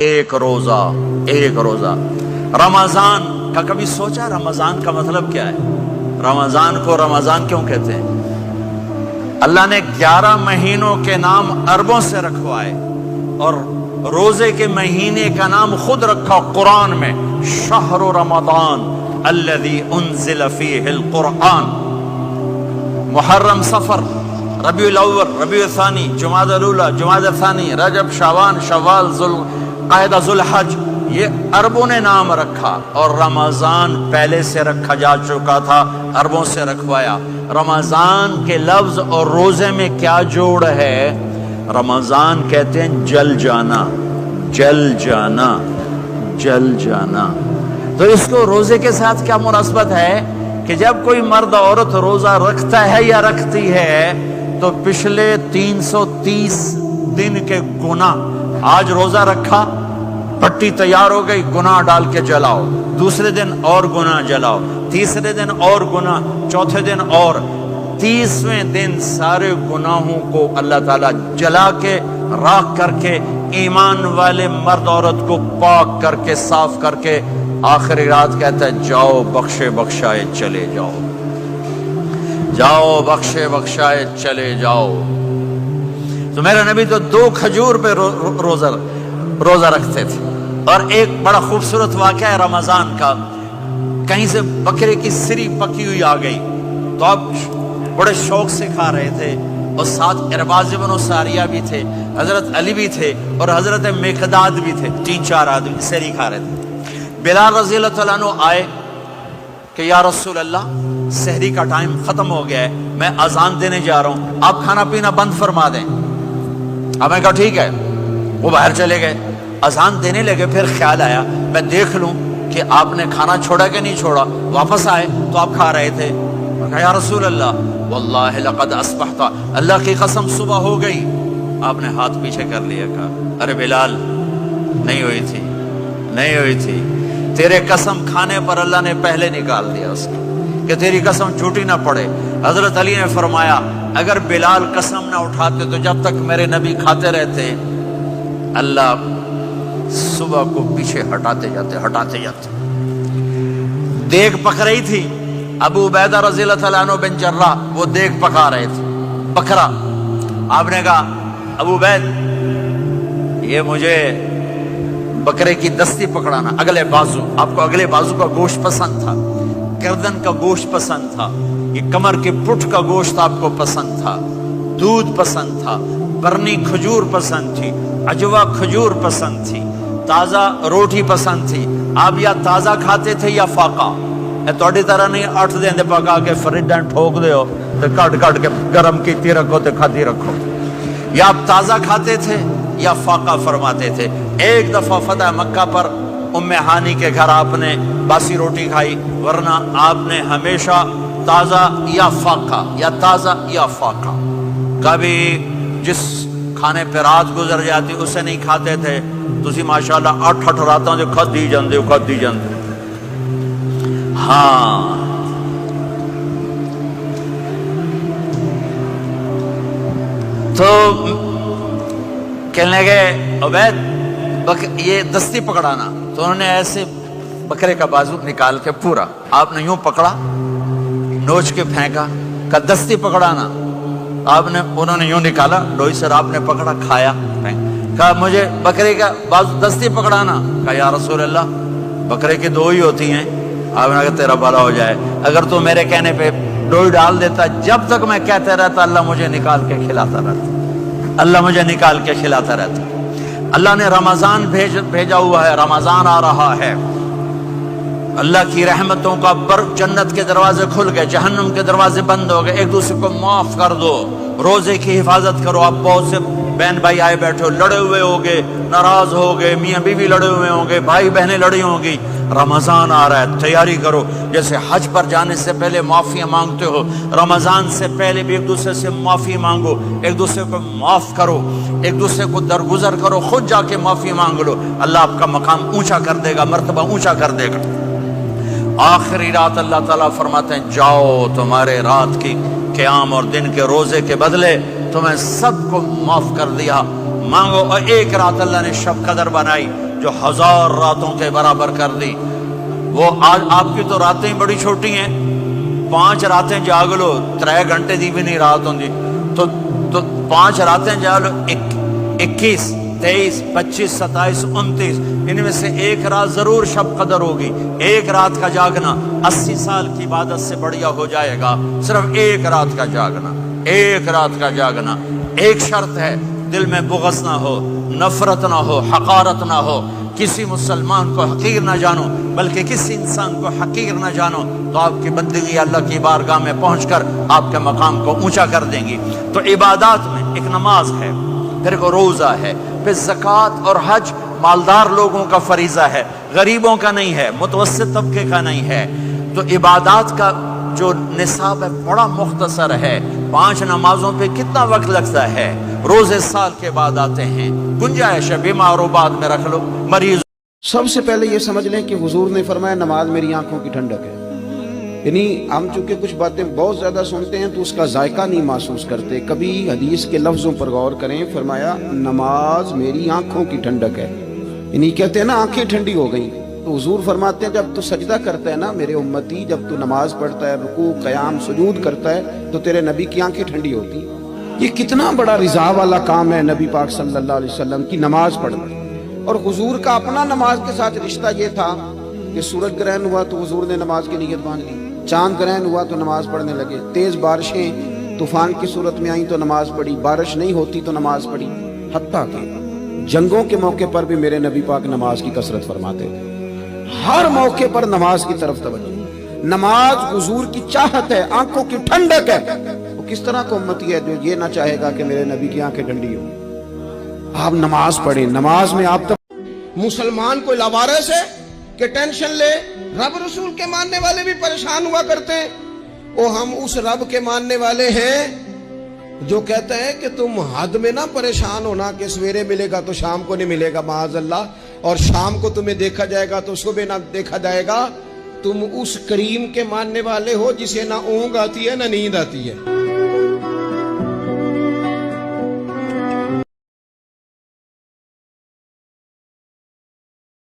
ایک روزہ رمضان کا کبھی سوچا رمضان کا مطلب کیا ہے؟ رمضان کو رمضان کیوں کہتے ہیں؟ اللہ نے 11 مہینوں کے نام عربوں سے رکھوائے اور روزے کے مہینے کا نام خود رکھا قرآن میں، شہر رمضان الذی انزل فیہ القرآن۔ محرم، صفر، ربیع الاول، ربیع الثانی، جمادی الاولی، جمادی الثانی، رجب، شعبان، شوال، قاعدہ، ذوالحج، یہ عربوں نے نام رکھا اور رمضان پہلے سے رکھا جا چکا تھا، عربوں سے رکھوایا۔ رمضان کے لفظ اور روزے میں کیا جوڑ ہے؟ رمضان کہتے ہیں جل جانا، جل جانا، جل جانا۔ تو اس کو روزے کے ساتھ کیا مناسبت ہے کہ جب کوئی مرد عورت روزہ رکھتا ہے یا رکھتی ہے تو پچھلے 330 دن کے گناہ، آج روزہ رکھا، پٹی تیار ہو گئی، گناہ ڈال کے جلاؤ، دوسرے دن اور گناہ جلاؤ، تیسرے دن اور گناہ، چوتھے دن اور، 30ویں دن سارے گناہوں کو اللہ تعالیٰ جلا کے، راکھ کر کے، ایمان والے مرد عورت کو پاک کر کے، صاف کر کے، آخری رات کہتا ہے جاؤ بخشے بخشائے چلے جاؤ، جاؤ بخشے بخشائے چلے جاؤ۔ تو میرا نبی تو 2 کھجور پہ روزہ رکھتے تھے۔ اور ایک بڑا خوبصورت واقعہ ہے رمضان کا، کہیں سے بکرے کی سری پکی ہوئی آ گئی تو اب بڑے شوق سے کھا رہے تھے، اور ساتھ ارباز بن ساریہ بھی تھے، حضرت علی بھی تھے اور حضرت مقداد بھی تھے، 3-4 آدمی سری کھا رہے تھے۔ بلال رضی اللہ عنہ آئے کہ یا رسول اللہ سحری کا ٹائم ختم ہو گیا ہے، میں اذان دینے جا رہا ہوں، آپ کھانا پینا بند فرما دیں۔ اب میں کہا ٹھیک ہے، وہ باہر چلے گئے، اذان دینے لگے، پھر خیال آیا میں دیکھ لوں کہ آپ نے کھانا چھوڑا کہ نہیں چھوڑا۔ واپس آئے تو آپ کھا رہے تھے، میں کہا یا رسول اللہ واللہ لقد اصبحت، اللہ کی قسم صبح ہو گئی۔ آپ نے ہاتھ پیچھے کر لیا، کہا ارے بلال نہیں ہوئی تھی، نہیں ہوئی تھی، تیرے قسم کھانے پر اللہ نے پہلے نکال دیا اس کو کہ تیری قسم جھوٹی نہ پڑے۔ حضرت علی نے فرمایا اگر بلال قسم نہ اٹھاتے تو جب تک میرے نبی کھاتے رہتے اللہ صبح کو پیچھے ہٹاتے جاتے۔ دیگ پک رہی تھی، ابو عبیدہ رضی اللہ عنہ بن جراح وہ دیگ پکا رہے تھے، بکرا۔ آپ نے کہا ابو عبید یہ مجھے بکرے کی دستی پکڑانا، اگلے بازو، آپ کو اگلے بازو کا گوشت پسند تھا، گردن کا گوشت پسند تھا، یہ کمر کے پٹھ کا گوشت آپ کو پسند تھا، دودھ پسند تھا، برنی کھجور پسند تھی، عجوا کھجور پسند تھی، تازہ روٹی پسند تھی۔ آپ یا تازہ کھاتے تھے یا فاقہ، توڑی طرح نہیں 8 دن پکا کے فریڈاں ٹھوک دے ہو تو کٹ کے گرم کیتی رکھو تو کھاتی رکھو، یا آپ تازہ کھاتے تھے یا فاقہ فرماتے تھے۔ ایک دفعہ فتح مکہ پر ام ہانی کے گھر آپ نے باسی روٹی کھائی، ورنہ آپ نے ہمیشہ تازہ یا فاقہ، یا تازہ یا فاقہ، کبھی جس کھانے پہ رات گزر جاتی اسے نہیں کھاتے تھے۔ تسی ماشاءاللہ 8 راتوں جو کھدی جاندے۔ ہاں تو کہنے لگے عبید یہ دستی پکڑانا، تو انہوں نے ایسے بکرے کا بازو نکال کے پورا آپ نے یوں پکڑا، نوچ کے پھینکا، کہ دستی پکڑانا۔ انہوں نے یوں نکالا ڈوئی سے، آپ نے پکڑا، کھایا، کہا مجھے بکرے کا بازو دستی پکڑانا۔ کہا یا رسول اللہ بکرے کی 2 ہی ہوتی ہیں۔ آپ نے کہا تیرا بھلا ہو جائے، اگر تو میرے کہنے پہ ڈوئی ڈال دیتا، جب تک میں کہتے رہتا اللہ مجھے نکال کے کھلاتا رہتا، اللہ مجھے نکال کے کھلاتا رہتا۔ اللہ نے رمضان بھیجا ہوا ہے، رمضان آ رہا ہے، اللہ کی رحمتوں کا جنت کے دروازے کھل گئے، جہنم کے دروازے بند ہو گئے، ایک دوسرے کو معاف کر دو، روزے کی حفاظت کرو۔ آپ بہت سے بہن بھائی آئے بیٹھے ہو، لڑے ہوئے ہوگے، ناراض ہوگے، میاں بیوی لڑے ہوئے ہوں گے، بھائی بہنیں لڑی ہوں گی۔ رمضان آ رہا ہے، تیاری کرو، جیسے حج پر جانے سے پہلے معافی مانگتے ہو، رمضان سے پہلے بھی ایک دوسرے سے معافی مانگو، ایک دوسرے کو معاف کرو، ایک دوسرے کو درگزر کرو، خود جا کے معافی مانگ لو، اللہ آپ کا مقام اونچا کر دے گا، مرتبہ اونچا کر دے گا۔ آخری رات اللہ تعالیٰ فرماتے ہیں جاؤ تمہارے رات کی قیام اور دن کے روزے کے بدلے تمہیں سب کو معاف کر دیا، مانگو۔ اور ایک رات اللہ نے شب قدر بنائی، جو 1000 راتوں کے برابر کر دی. وہ آج آپ کی تو راتیں بڑی چھوٹی ہیں, 5 راتیں جاگ لو 3 گھنٹے دی بھی نہیں رات ہوندی, تو 5 راتیں جاگ لو 21 23 25 27 29, ان میں سے ایک رات ضرور شب قدر ہوگی. ایک رات کا جاگنا 80 سال کی عبادت سے بڑھیا ہو جائے گا. صرف ایک رات کا جاگنا, ایک رات کا جاگنا. ایک شرط ہے, دل میں بغض نہ ہو, نفرت نہ ہو, حقارت نہ ہو, کسی مسلمان کو حقیر نہ جانو, بلکہ کسی انسان کو حقیر نہ جانو, تو آپ کی بندگی اللہ کی بارگاہ میں پہنچ کر آپ کے مقام کو اونچا کر دیں گی. تو عبادات میں ایک نماز ہے, پھر ایک روزہ ہے, پھر زکوٰۃ اور حج مالدار لوگوں کا فریضہ ہے, غریبوں کا نہیں ہے, متوسط طبقے کا نہیں ہے. تو عبادات کا جو نصاب ہے بڑا مختصر ہے. 5 نمازوں پہ کتنا وقت لگتا ہے؟ روزے سال کے بعد آتے ہیں, گنجائش ہے بیمار و بعد میں رکھ لو, مریض. سب سے پہلے یہ سمجھ لیں کہ حضور نے فرمایا نماز میری آنکھوں کی ٹھنڈک ہے. یعنی ہم چونکہ کچھ باتیں بہت زیادہ سنتے ہیں تو اس کا ذائقہ نہیں محسوس کرتے. کبھی حدیث کے لفظوں پر غور کریں. فرمایا نماز میری آنکھوں کی ٹھنڈک ہے. یعنی کہتے ہیں نا آنکھیں ٹھنڈی ہو گئیں, تو حضور فرماتے ہیں جب تو سجدہ کرتا ہے نا میرے امتی, جب تو نماز پڑھتا ہے, رکوع قیام سجود کرتا ہے, تو تیرے نبی کی آنکھیں ٹھنڈی ہوتی. یہ کتنا بڑا رضا والا کام ہے نبی پاک صلی اللہ علیہ وسلم کی نماز پڑھنا. اور حضور کا اپنا نماز کے ساتھ رشتہ یہ تھا کہ سورج گرہن ہوا تو حضور نے نماز کی نیت باندھ لی, چاند گرہن ہوا تو نماز پڑھنے لگے, تیز بارشیں طوفان کی صورت میں آئیں تو نماز پڑھی, بارش نہیں ہوتی تو نماز پڑھی. حتیٰ کہ جنگوں کے موقع پر بھی میرے نبی پاک نماز کی کثرت فرماتے تھے. ہر موقع پر نماز کی طرف توجہ. نماز حضور کی چاہت ہے, آنکھوں کی ٹھنڈک ہے. وہ کس طرح کا امتی ہے جو یہ نہ چاہے گا کہ میرے نبی کی آنکھیں ٹھنڈی ہوں. آپ نماز پڑھیں, نماز میں آپ مسلمان کوئی لاوارث ہے کہ ٹینشن لے. رب رسول کے ماننے والے بھی پریشان ہوا کرتے ہیں. وہ ہم اس رب کے ماننے والے ہیں جو کہتا ہے کہ تم حد میں نہ پریشان ہونا کہ سویرے ملے گا تو شام کو نہیں ملے گا معاذ اللہ, اور شام کو تمہیں دیکھا جائے گا تو صبح نہ دیکھا جائے گا. تم اس کریم کے ماننے والے ہو جسے نہ اونگ آتی ہے نہ نیند آتی ہے.